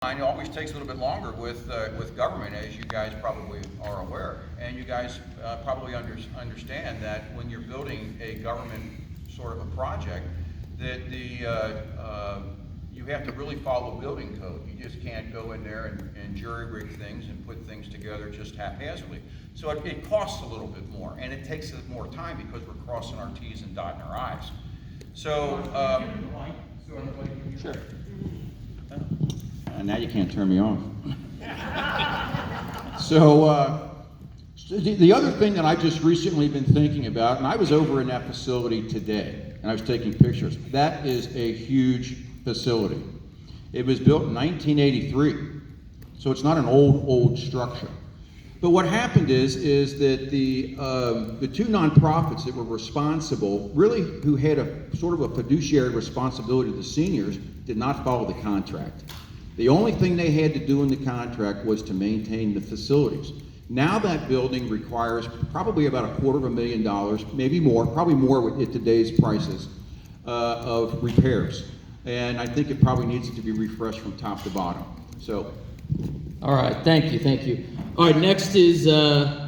It always takes a little bit longer with government, as you guys probably are aware, and you guys probably understand that when you're building a government sort of a project, that you have to really follow building code. You just can't go in there and jury rig things and put things together just haphazardly. So it costs a little bit more, and it takes more time because we're crossing our T's and dotting our I's. So, sure. And now you can't turn me off. So the other thing that I've just recently been thinking about, and I was over in that facility today, and I was taking pictures. That is a huge facility. It was built in 1983, so it's not an old structure. But what happened is that the two nonprofits that were responsible, really who had a sort of a fiduciary responsibility to the seniors, did not follow the contract. The only thing they had to do in the contract was to maintain the facilities. Now that building requires probably about $250,000, maybe more, probably more at today's prices, of repairs. And I think it probably needs to be refreshed from top to bottom. So. All right, thank you. All right, next is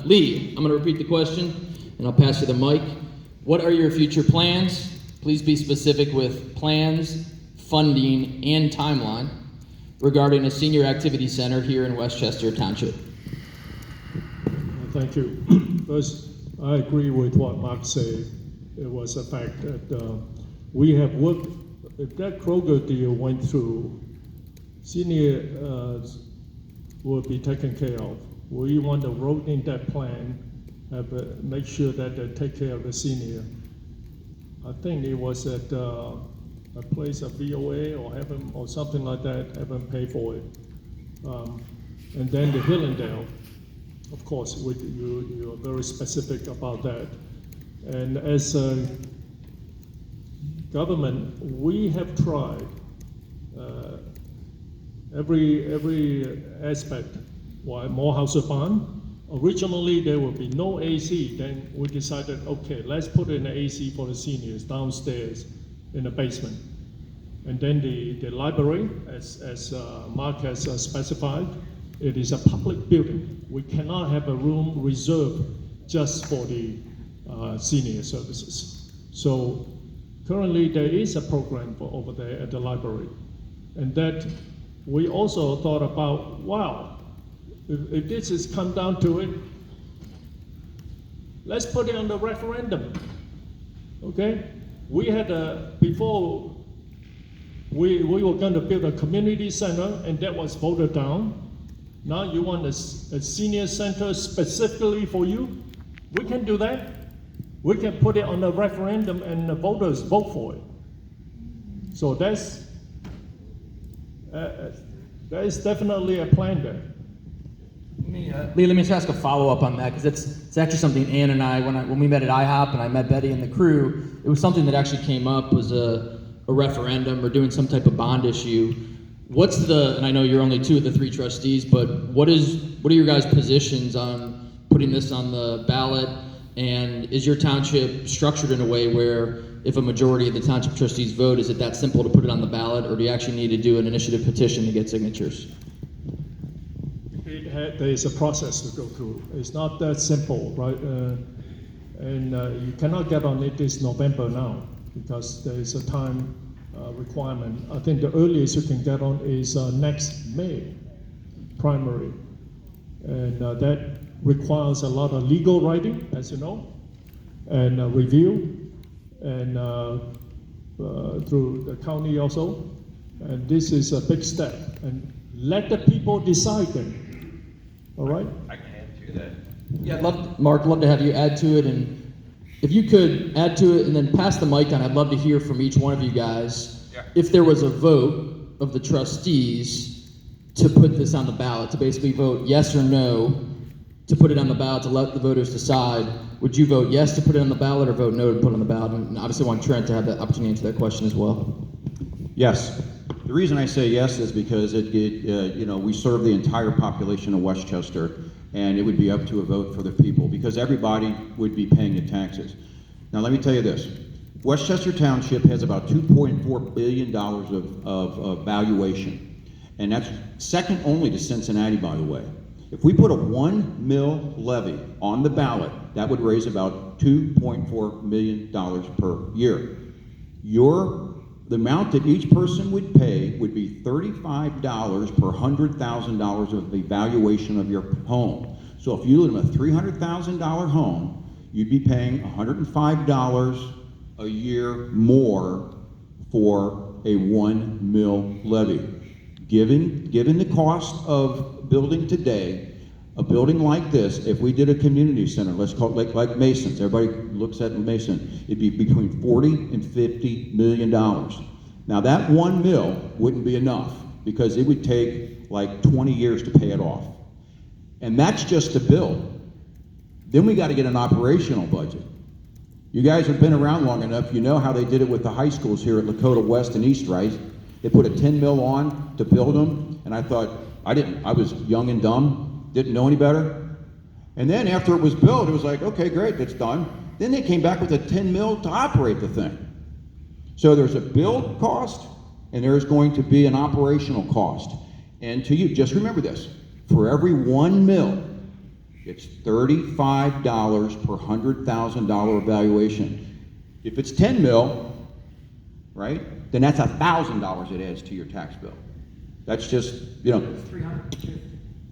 Lee. I'm gonna repeat the question and I'll pass you the mic. What are your future plans? Please be specific with plans, funding, and timeline regarding a senior activity center here in Westchester Township. Thank you. First, I agree with what Mark said. It was a fact that we have worked, if that Kroger deal went through, senior will be taken care of. We want to wrote in that plan, make sure that they take care of the senior. I think it was at a place of VOA or Heaven or something like that, Heaven pay for it. And then the Hillendale, of course, you are very specific about that. And as a government, we have tried every aspect. Why Morehouse Farm? Originally there would be no AC. Then we decided, okay, let's put in an AC for the seniors downstairs in the basement. And then the library, as Mark has specified, it is a public building. We cannot have a room reserved just for the senior services. So currently there is a program for over there at the library. And that we also thought about, wow, if this has come down to it, let's put it on the referendum, okay? We had before we were going to build a community center and that was voted down. Now you want a senior center specifically for you? We can do that. We can put it on the referendum and the voters vote for it. So that is definitely a plan there. Lee, let me just ask a follow-up on that, because it's actually something Ann and I, when we met at IHOP and I met Betty and the crew, it was something that actually came up, was a referendum or doing some type of bond issue. What's and I know you're only two of the three trustees, but what are your guys' positions on putting this on the ballot? And is your township structured in a way where if a majority of the township trustees vote, is it that simple to put it on the ballot, or do you actually need to do an initiative petition to get signatures? There is a process to go through. It's not that simple, right? And you cannot get on it this November now because there is a time requirement. I think the earliest you can get on is next May, primary. And that requires a lot of legal writing, as you know, and review, and through the county also. And this is a big step. And let the people decide then. All right? I can add to that. Yeah, Mark, love to have you add to it, and if you could add to it and then pass the mic on, I'd love to hear from each one of you guys. Yeah. If there was a vote of the trustees to put this on the ballot, to basically vote yes or no, to put it on the ballot, to let the voters decide, would you vote yes to put it on the ballot or vote no to put it on the ballot? And obviously I want Trent to have that opportunity to answer that question as well. Yes. The reason I say yes is because we serve the entire population of Westchester, and it would be up to a vote for the people because everybody would be paying the taxes. Now let me tell you this. Westchester Township has about $2.4 billion of valuation. And that's second only to Cincinnati, by the way. If we put a 1 mil levy on the ballot, that would raise about $2.4 million per year. The amount that each person would pay would be $35 per $100,000 of the valuation of your home. So if you live in a $300,000 home, you'd be paying $105 a year more for a 1 mil levy. Given the cost of building today, a building like this, if we did a community center, let's call it like Mason's, everybody looks at Mason, it'd be between 40 and $50 million. Now that 1 mil wouldn't be enough because it would take like 20 years to pay it off. And that's just to build. Then we got to get an operational budget. You guys have been around long enough, you know how they did it with the high schools here at Lakota West and East, right? They put a 10 mil on to build them, and I thought, I was young and dumb, didn't know any better. And then after it was built, it was like, okay, great, that's done. Then they came back with a 10 mil to operate the thing. So there's a build cost, and there's going to be an operational cost. And to you, just remember this, for every 1 mil, it's $35 per $100,000 evaluation. If it's 10 mil, right, then that's $1,000 it adds to your tax bill. That's just, you know. It's 350.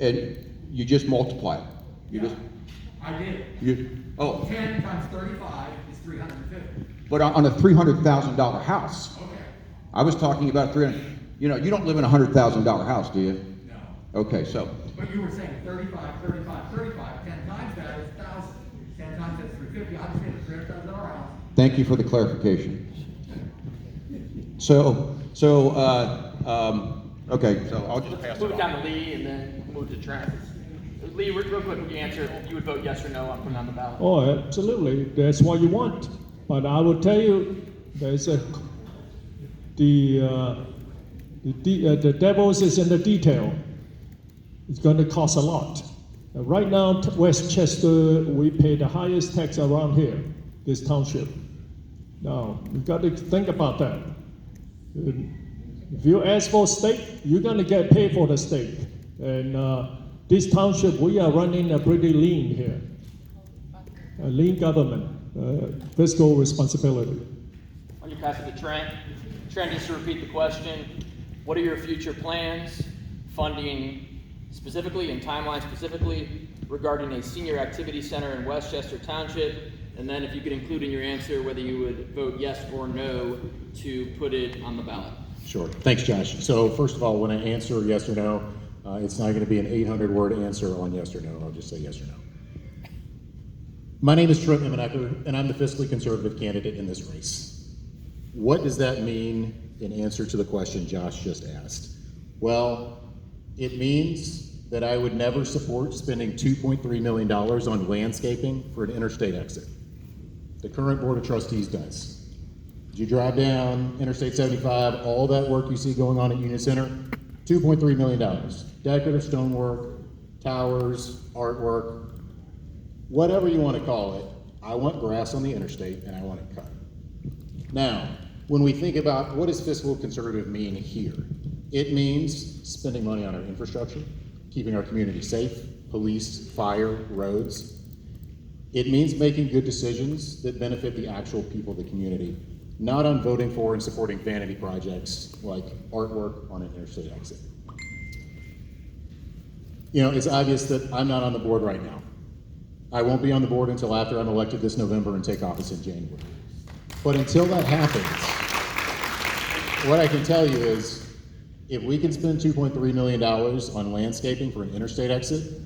And you just multiply it. You just, I did. oh, 10 times 35 is 350. but on a $300,000 house. Okay. I was talking about 300, you know, you don't live in a $100,000 house, do you? No. Okay, so, But you were saying 35, 35, 35. 10 times that is 1,000. 10 times that's 350. I just made a $300,000 house. thank you for the clarification. Okay, so I'll just pass Move it it down on. to Lee and then move to Trent. Lee, real quick, would you answer? You would vote yes or no on putting on the ballot? Oh, absolutely. That's what you want. But I will tell you, there's the devil is in the detail. It's going to cost a lot. Right now, Westchester, we pay the highest tax around here, this township. Now, you got to think about that. If you ask for state, you're going to get paid for the state. And this township, we are running a pretty lean here. A lean government, fiscal responsibility. Why don't you pass it to Trent? Trent, just to repeat the question, what are your future plans, funding specifically and timeline specifically regarding a senior activity center in Westchester Township? And then if you could include in your answer whether you would vote yes or no to put it on the ballot. Sure. Thanks, Josh. So first of all, when I answer yes or no, it's not going to be an 800-word answer on yes or no. I'll just say yes or no. My name is Trent Emmenecker, and I'm the fiscally conservative candidate in this race. What does that mean in answer to the question Josh just asked? Well, it means that I would never support spending $2.3 million on landscaping for an interstate exit. The current Board of Trustees does. You drive down Interstate 75, all that work you see going on at Union Center, $2.3 million. Decorative stonework, towers, artwork, whatever you want to call it. I want grass on the interstate and I want it cut. Now, when we think about what does fiscal conservative mean here, it means spending money on our infrastructure, keeping our community safe, police, fire, roads. It means making good decisions that benefit the actual people of the community, not on voting for and supporting vanity projects like artwork on an interstate exit. You know, it's obvious that I'm not on the board right now. I won't be on the board until after I'm elected this November and take office in January. But until that happens, what I can tell you is, if we can spend $2.3 million on landscaping for an interstate exit,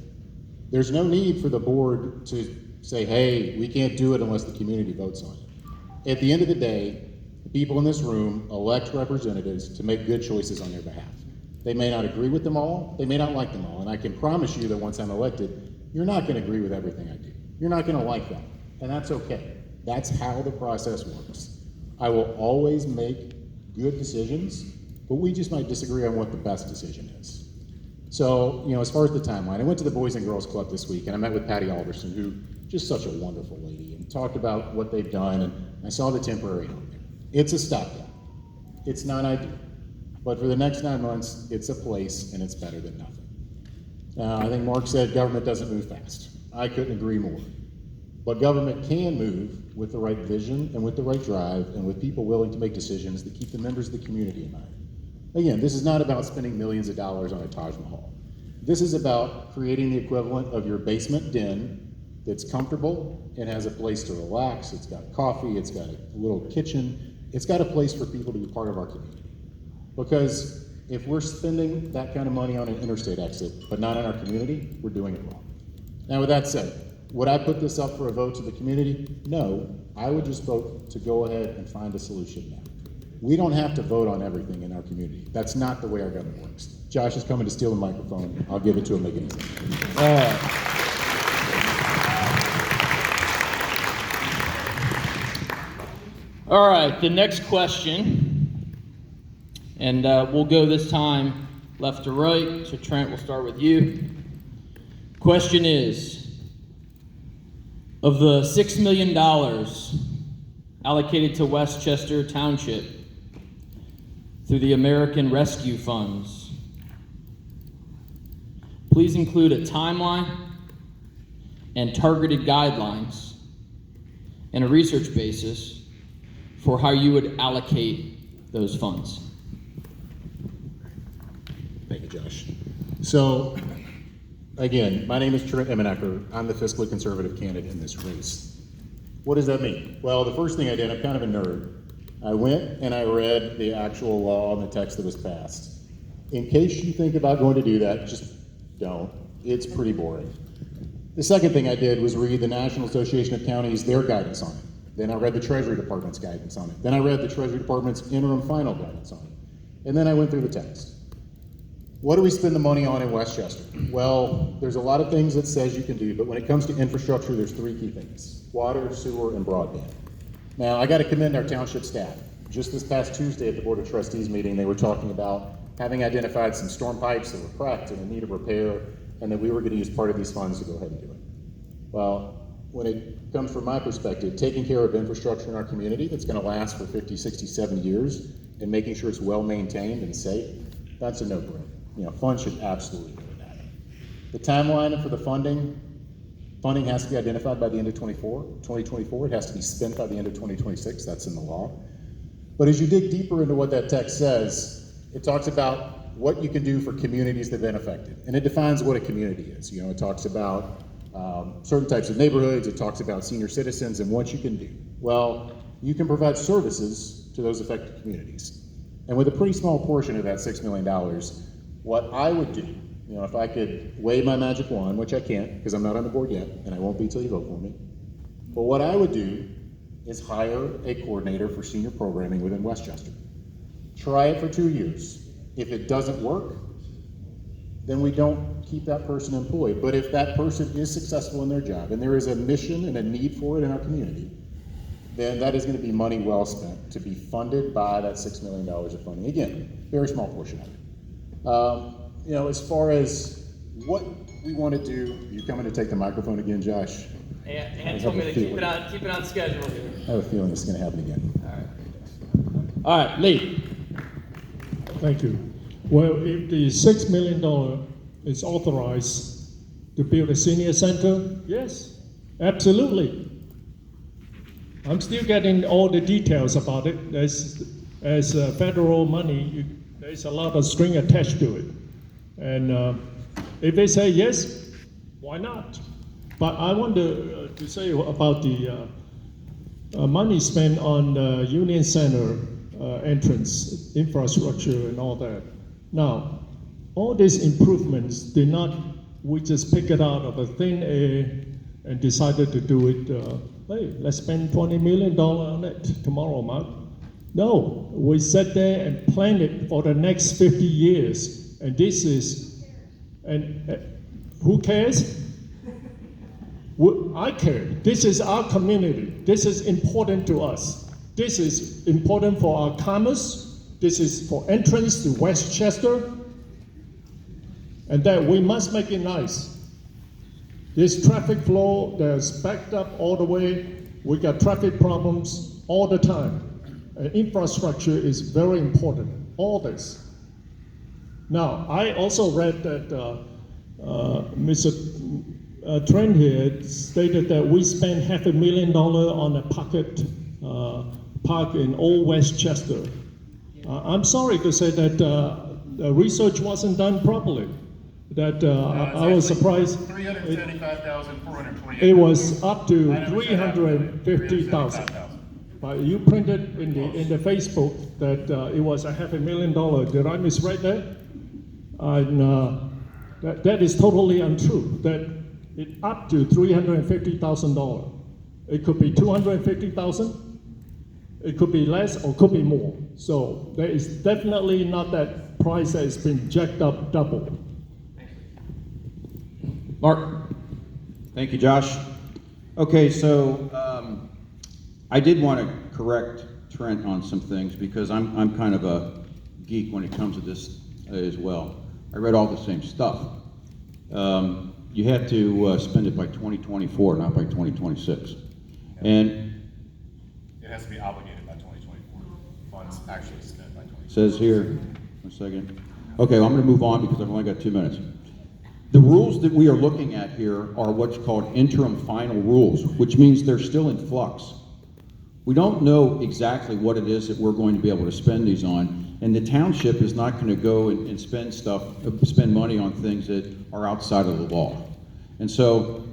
there's no need for the board to say, hey, we can't do it unless the community votes on it. At the end of the day, the people in this room elect representatives to make good choices on their behalf. They may not agree with them all, they may not like them all, and I can promise you that once I'm elected, you're not going to agree with everything I do. You're not going to like that, and that's okay. That's how the process works. I will always make good decisions, but we just might disagree on what the best decision is. So, you know, as far as the timeline, I went to the Boys and Girls Club this week, and I met with Patty Alderson, who just such a wonderful lady, and talked about what they've done, and I saw the temporary home there. It's a stopgap. It's not ideal. But for the next 9 months, it's a place and it's better than nothing. I think Mark said government doesn't move fast. I couldn't agree more. But government can move with the right vision and with the right drive and with people willing to make decisions that keep the members of the community in mind. Again, this is not about spending millions of dollars on a Taj Mahal. This is about creating the equivalent of your basement den that's comfortable and has a place to relax. It's got coffee, it's got a little kitchen, it's got a place for people to be part of our community. Because if we're spending that kind of money on an interstate exit, but not in our community, we're doing it wrong. Now with that said, would I put this up for a vote to the community? No, I would just vote to go ahead and find a solution now. We don't have to vote on everything in our community. That's not the way our government works. Josh is coming to steal the microphone. I'll give it to him again. All right, the next question, and we'll go this time left to right. So Trent, we'll start with you. Question is, of the $6 million allocated to Westchester Township through the American Rescue Funds, please include a timeline and targeted guidelines and a research basis for how you would allocate those funds. Thank you, Josh. So, again, my name is Trent Emmenecker. I'm the fiscally conservative candidate in this race. What does that mean? Well, the first thing I did, I'm kind of a nerd. I went and I read the actual law and the text that was passed. In case you think about going to do that, just don't. It's pretty boring. The second thing I did was read the National Association of Counties, their guidance on it. Then I read the Treasury Department's guidance on it. Then I read the Treasury Department's interim final guidance on it. And then I went through the text. What do we spend the money on in Westchester? Well, there's a lot of things that says you can do, but when it comes to infrastructure, there's three key things: water, sewer, and broadband. Now, I got to commend our township staff. Just this past Tuesday at the Board of Trustees meeting, they were talking about having identified some storm pipes that were cracked and in need of repair, and that we were going to use part of these funds to go ahead and do it. Well, when it comes from my perspective, taking care of infrastructure in our community that's going to last for 50, 60, 70 years and making sure it's well maintained and safe, that's a no-brainer. You know, funds should absolutely go with that. The timeline for the funding has to be identified by the end of 2024. It has to be spent by the end of 2026. That's in the law. But as you dig deeper into what that text says, it talks about what you can do for communities that have been affected. And it defines what a community is. You know, it talks about certain types of neighborhoods. It talks about senior citizens and what you can do. Well, you can provide services to those affected communities. And with a pretty small portion of that $6 million, what I would do, you know, if I could wave my magic wand, which I can't because I'm not on the board yet, and I won't be till you vote for me, but what I would do is hire a coordinator for senior programming within Westchester. Try it for 2 years. If it doesn't work, then we don't keep that person employed. But if that person is successful in their job and there is a mission and a need for it in our community, then that is going to be money well spent to be funded by that $6 million of funding. Again, very small portion of it. You know, as far as what we want to do, you're coming to take the microphone again, Josh? And told me to keep it on schedule here. I have a feeling this is going to happen again. All right, Lee. Thank you. Well, if the $6 million is authorized to build a senior center, yes, absolutely. I'm still getting all the details about it. As federal money, there's a lot of string attached to it. And if they say yes, why not? But I want to say about the money spent on the Union Center entrance, infrastructure and all that. Now, all these improvements we just pick it out of a thin air and decided to do it, hey, let's spend $20 million on it tomorrow, Mark. No, we sat there and planned it for the next 50 years. And this is, who cares? I care. This is our community. This is important to us. This is important for our commerce. This is for entrance to Westchester. And that we must make it nice. This traffic flow that's backed up all the way. We got traffic problems all the time. Infrastructure is very important. All this. Now, I also read that Mr. Trent here stated that we spent $500,000 on a park in Old Westchester. I'm sorry to say that the research wasn't done properly. That I was surprised. $375,428. It was up to 350,000. But you printed in the Facebook that it was $500,000. Did I misread that? And that is totally untrue. That it up to $350,000. It could be 250,000. It could be less or could be more. So there is definitely not that price that has been jacked up double. Mark? Thank you, Josh. Okay, so I did want to correct Trent on some things because I'm kind of a geek when it comes to this as well. I read all the same stuff. You had to spend it by 2024, not by 2026. And It has to be obligated by 2024. Funds actually spent by 2024. says here, 1 second. Okay, well, I'm going to move on because I've only got 2 minutes. The rules that we are looking at here are what's called interim final rules, which means they're still in flux. We don't know exactly what it is that we're going to be able to spend these on, and the township is not going to go and spend money on things that are outside of the law. And so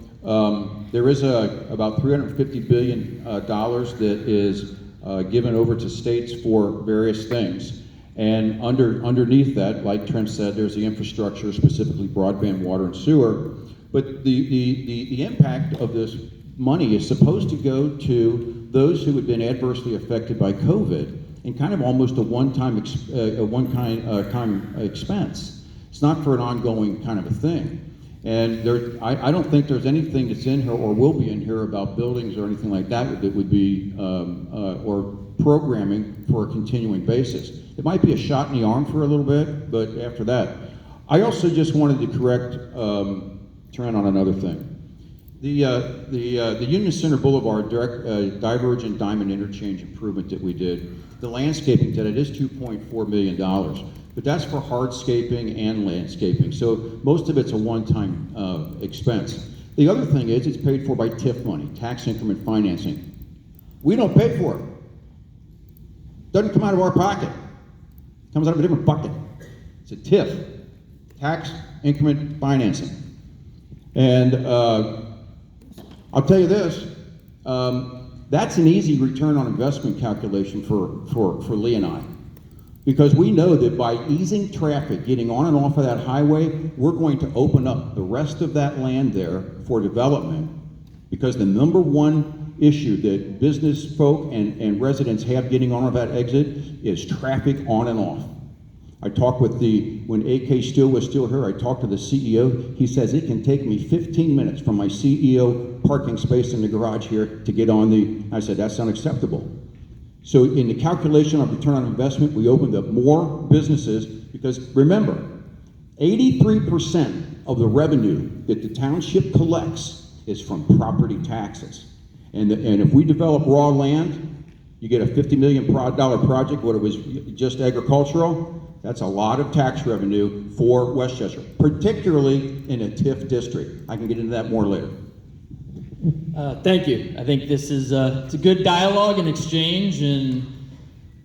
there is about $350 billion that is given over to states for various things. And underneath that, like Trent said, there's the infrastructure, specifically broadband, water, and sewer. But the impact of this money is supposed to go to those who had been adversely affected by COVID, and kind of almost a one-time expense. It's not for an ongoing kind of a thing. And I don't think there's anything that's in here or will be in here about buildings or anything like that that would be or programming for a continuing basis. It might be a shot in the arm for a little bit, but after that. I also just wanted to correct Trent on another thing. The Union Center Boulevard divergent diamond interchange improvement that we did, the landscaping to that is $2.4 million, but that's for hardscaping and landscaping. So most of it's a one-time expense. The other thing is it's paid for by TIF money, tax increment financing. We don't pay for it. Doesn't come out of our pocket. It comes out of a different bucket. It's a TIF, tax increment financing. And I'll tell you this, that's an easy return on investment calculation for Lee and I. Because we know that by easing traffic, getting on and off of that highway, we're going to open up the rest of that land there for development. Because the number one issue that business folk and residents have getting on that exit is traffic on and off. I talked with when AK Steel was still here, I talked to the CEO. He says it can take me 15 minutes from my CEO parking space in the garage here to get on I said, that's unacceptable. So in the calculation of return on investment, we opened up more businesses because remember, 83% of the revenue that the township collects is from property taxes. And if we develop raw land, you get a $50 million project, what it was just agricultural, that's a lot of tax revenue for Westchester, particularly in a TIF district. I can get into that more later. Thank you. I think this is it's a good dialogue and exchange, and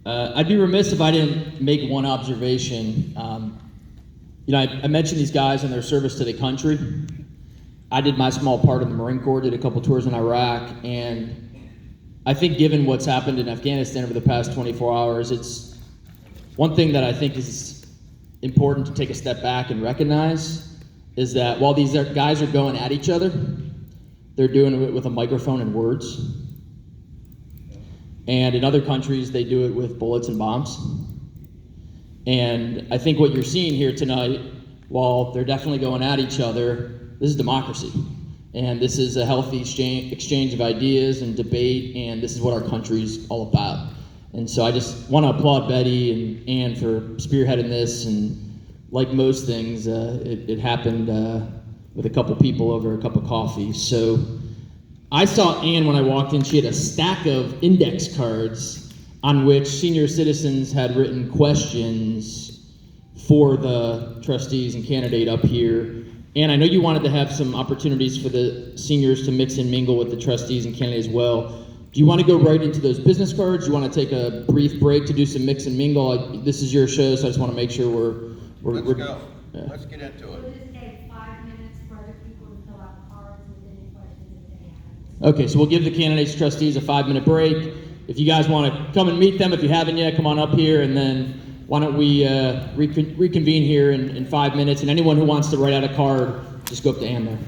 I'd be remiss if I didn't make one observation. I mentioned these guys and their service to the country. I did my small part in the Marine Corps, did a couple tours in Iraq, and I think given what's happened in Afghanistan over the past 24 hours, it's one thing that I think is important to take a step back and recognize is that while these guys are going at each other, they're doing it with a microphone and words. And in other countries, they do it with bullets and bombs. And I think what you're seeing here tonight, while they're definitely going at each other, this is democracy. And this is a healthy exchange of ideas and debate, and this is what our country's all about. And so I just want to applaud Betty and Ann for spearheading this, and like most things, it happened with a couple people over a cup of coffee. So I saw Ann when I walked in. She had a stack of index cards on which senior citizens had written questions for the trustees and candidate up here. And I know you wanted to have some opportunities for the seniors to mix and mingle with the trustees and candidates as well. Do you want to go right into those business cards? Do you want to take a brief break to do some mix and mingle? This is your show, so I just want to make sure we're Let's go. yeah. Let's get into We'll it. just take 5 minutes for other people to fill out cards with any questions that they have. Okay, so we'll give the candidates, trustees a 5-minute break. If you guys want to come and meet them, if you haven't yet, come on up here, and then why don't we reconvene here in 5 minutes? And anyone who wants to write out a card, just go up to Ann there.